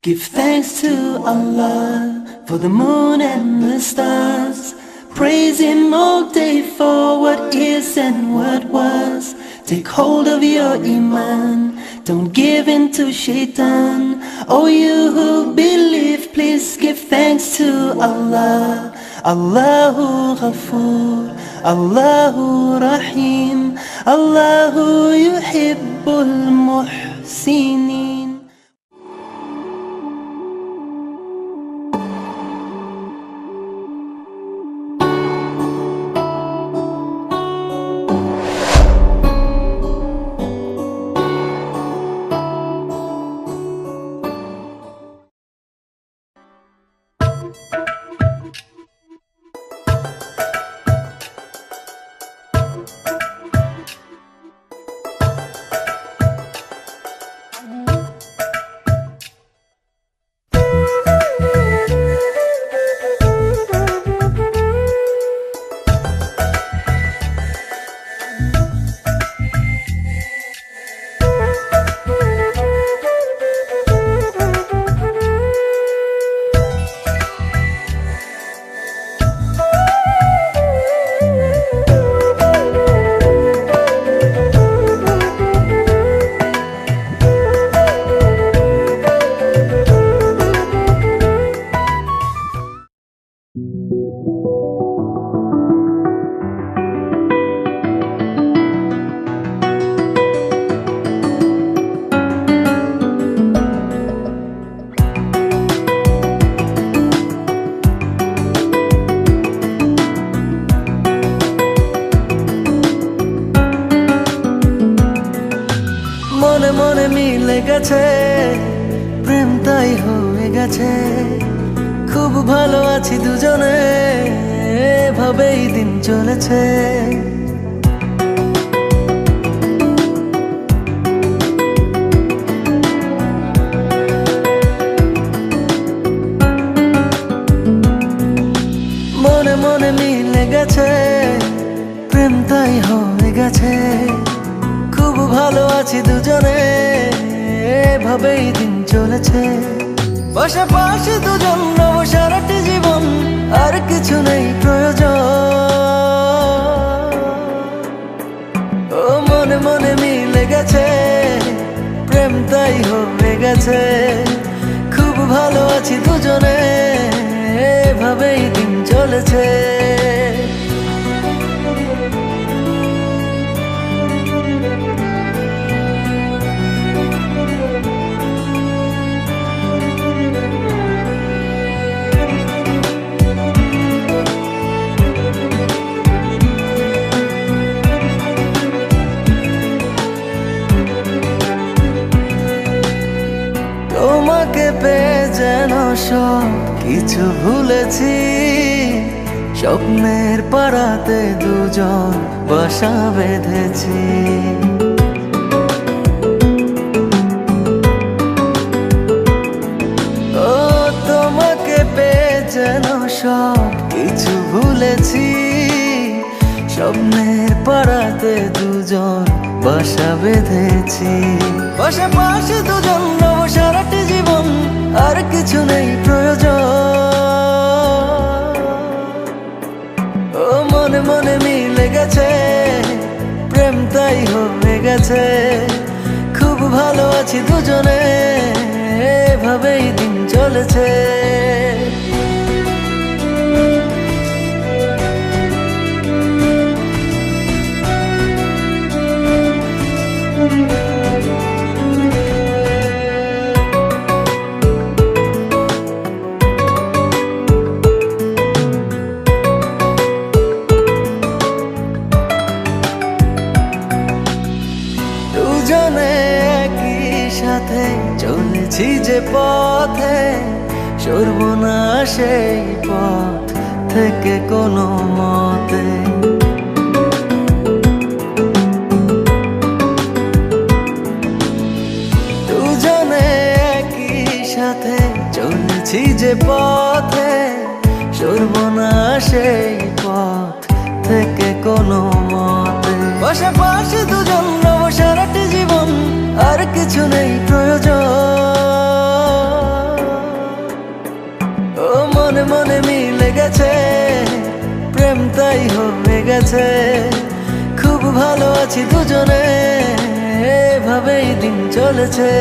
Give thanks to Allah for the moon and the stars. Praise Him all day for what is and what was. Take hold of your iman, don't give in to shaitan. Oh, you who believe, please give thanks to Allah. Allahu Ghafoor, Allahu Rahim, Allahu Yuhibbul Muhsinin. মনে মনে মিলে গেছে, প্রেম তাই হয়ে গেছে। খুব ভালো আছি দুজনে, এভাবেই দিন চলেছে। মনে মনে মিলে গেছে, প্রেম তাই হয়ে গেছে। খুব ভালো আছি দুজনে, এভাবেই দিন চলেছে। পাশাপাশি দুজন রব সারাটি জীবন, আর কিছু নেই প্রয়োজন। ও মনে মনে মিলে গেছে, প্রেম তাই হয়ে গেছে। খুব ভালো আছি দুজনে, এভাবেই দিন চলেছে। তোমাকে পেয়ে যেন সব কিছু ভুলেছি। স্বপ্নের পাড়াতে দুজন বাসা বেঁধেছি। ও তোমাকে পেয়ে যেন সব কিছু ভুলেছি। স্বপ্নের পাড়াতে দুজন বাসা বেঁধেছি। পাশাপাশি দুজন রব সারাটি জীবন, আর কিছু নেই প্রয়োজন। ও মনে মনে মিলে গেছে, প্রেম তাই হয়ে গেছে। খুব ভালো আছি দুজনে, এভাবেই দিন চলেছে। দুজনে একই সাথে চলেছি যে পথে, সরব না সেই পথ থেকে কোনো মতে। দুজনে একই সাথে চলেছি যে পথে, সরব না সেই পথ থেকে কোনো মতে। পাশাপাশি দুজন রব সারাটি জীবন, আর কিছু নেই প্রয়োজন। মনে মিলে গেছে, প্রেম তাই হয়ে গেছে। খুব ভালো আছি দুজনে, এভাবেই দিন চলেছে।